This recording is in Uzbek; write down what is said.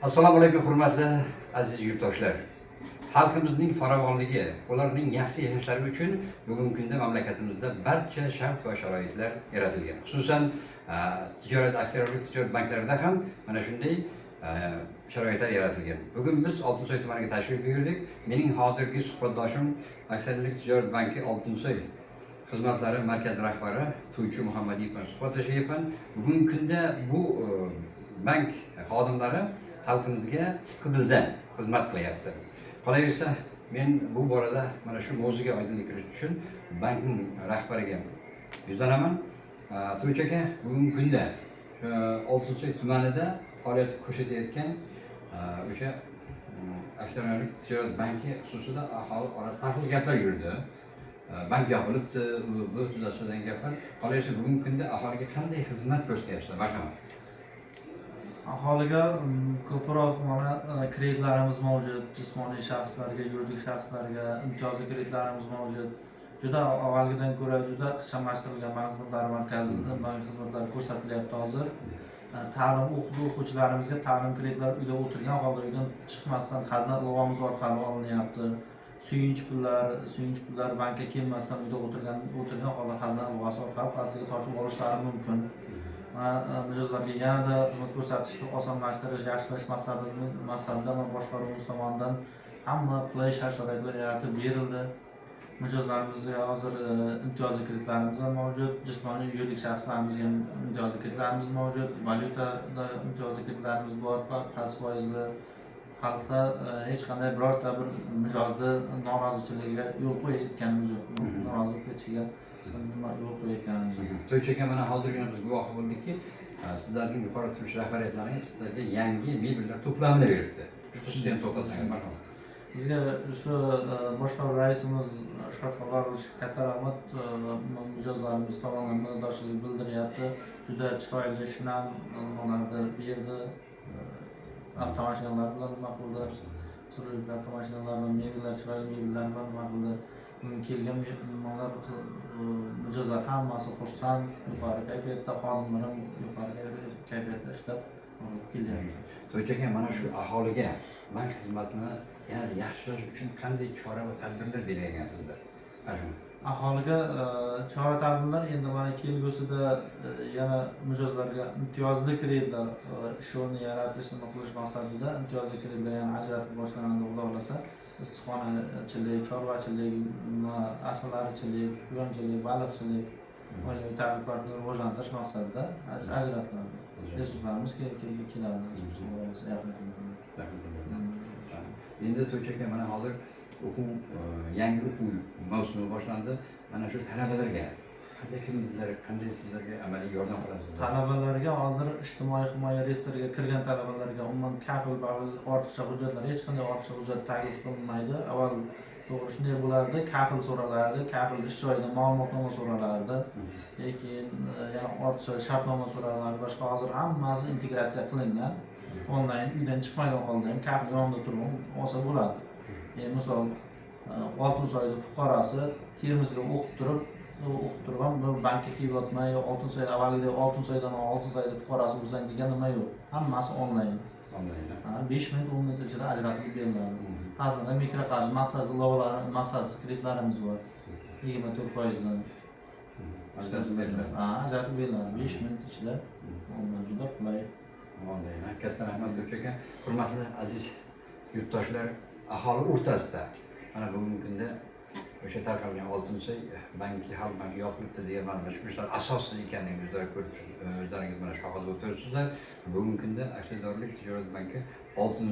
Assalomu alaykum hurmatli aziz yurtdoshlar. Xalqimizning farovonligi, ularning yaxshi yashashlari uchun bugungi kunda mamlakatimizda barcha shart va sharoitlar yaratilgan. Xususan tijorat aksiyadorlik tijorat banklarida ham mana shunday sharoitlar yaratilgan. Bugun biz Oltinsoy tumaniga tashrif buyurdik. Mening hozirgi suhbatdoshim aksiyadorlik tijorat banki Oltinsoy xizmatlari markaz rahbari To'ychi Muhammadiyev bilan suhbatlashyapman. Bugungi kunda bu bank xodimlari xalqimizga sidqi dildan xizmat qilyapti. Qolaversa, men bu borada mana shu mavzuga oydinlik kiritish uchun bankning rahbariga yuzlanaman. To'ychi aka, bugungi kunda Oltinsoy tumanida faoliyat ko'rsatayotgan o'sha aksiyadorlik tijorat banki xususida aholi orasida har xil gaplar yurdi. Bank yopilibdi, bu tuzatishdan gaplar. Qolaversa, bugungi kunda aholiga qanday xizmat ko'rsatyapsizlar? Marhamat. Aholiga ko'proq mana kreditlarimiz mavjud, jismoniy shaxslarga, yuridik shaxslarga imtiyozli kreditlarimiz mavjud. Juda avvalgidan ko'ra juda ixchamlashtirilgan bank xizmatlari markazi bank xizmatlari ko'rsatilyapti hozir. Ta'lim o'quvchilarimizga ta'lim kreditlari uyda o'tirgan holda uydan chiqmasdan xazina ilg'omiz orqali olinyapti. Suyunchi pullar bankka kelmasdan uyda o'tirgan holda xazina ilg'osi orqali pastiga tortib olishlari mumkin. Mijozlarga yanada xizmat ko'rsatishni osonlashtirish, yaxshilash maqsadida boshqaruvimiz tomonidan hamma qulay shart-sharoitlar yaratib berildi. Mijozlarimizga hozir imtiyozli kreditlarimiz ham mavjud, jismoniy yuridik shaxslarimizga ham imtiyozli kreditlarimiz mavjud, valyutada imtiyozli kreditlarimiz bor, past foizli. Xalqda hech qanday birorta bir mijozni noroziligiga yo'l qo'yayotganimiz yo'q. Norozi bo'lib ketishiga yo'l qo'yayotganimiz yo'q. To'ychi aka, mana hozirgina biz guvohi bo'ldikki, sizlarning yuqori turmush rahbariyatlaringiz sizlarga yangi mebellar to'plamini beribdi. Shu xususiyatni to'xtatsangiz marhamat. Bizga shu boshqarma raisimiz Sharqo'rg'on katta rahmat mijozlarimiz tomonidan minnatdorchilik bildiryapti. Juda chiroyli shinam nimalarni berdi. Avtomashinalar bilan nima qildi? Suruvli avtomashinalar bilan mebellar, chiroyli mebellar bilan nima qildi? Kelgan nimalar mijozlar hammasi xursand, yuqori kayfiyatda, xodimlar ham yuqori kayfiyatda ishlab kelyapti. To'ychi aka, mana shu aholiga bank xizmatini yanada yaxshilash uchun qanday chora va tadbirlar belgilagansizlar? Marhamat. Aholiga chora-tadbirlar endi mana kelgusida yana mijozlarga imtiyozli kreditlar ishini yaratish nima qilish maqsadida imtiyozli kreditlar yana ajratib boshlanadi, xudo xohlasa. Issiqxonachilik, chorvachilik, asalarichilik, quyonchilik, baliqchilik, oilaviy tadbirkorlikni rivojlantirish maqsadida ajratiladi. Resurslarimiz keladi. Endi To'ychi aka, mana hozir yangi o'quv mavsumi boshlandi. Mana shu talabalarga qanday kreditlar, qanday sizlarga amaliy yordam qilasizlar? Talabalarga hozir ijtimoiy himoya reyestriga kirgan talabalarga umuman kafil ortiqcha hujjatlar, hech qanday ortiqcha hujjat taklif qilinmaydi. Avval to'g'ri shunday bo'lardi, kafil so'ralardi, kafil ish joyida ma'lumotnoma so'ralardi. Lekin yana ortiqcha shartnoma so'ralardi. Boshqa hozir hammasi integratsiya qilingan. Onlayn uydan chiqmagan holda ham kafil yonida turib olsa bo'ladi. Misol Oltinsoyda fuqarosi Termizga o'qib turib ham bankka kelib yotmay, Oltinsoyda avvalgidek Oltinsoyda fuqarosi bo'lsang degan nima yo'q. Hammasi onlayn. 5 minut 10 minut ichida ajratib beriladi. Aslida mikroqarz maqsadsiz loyihalar, maqsadsiz kreditlarimiz bor. 24% dan ajratib beriladi. 5 minut ichida juda qulay. Katta rahmat To'ychi aka. Hurmatli aziz yurtdoshlar, aholi o'rtasida mana bugungi kunda o'sha tarqalgan Oltinsoy banki, Xalq banki yopilibdi degan ma'lumotlar asossiz ekanini o'zlaringiz mana shahid bo'lib turibsizlar. Bugungi kunda aksiyadorlik tijorat banki Oltinsoy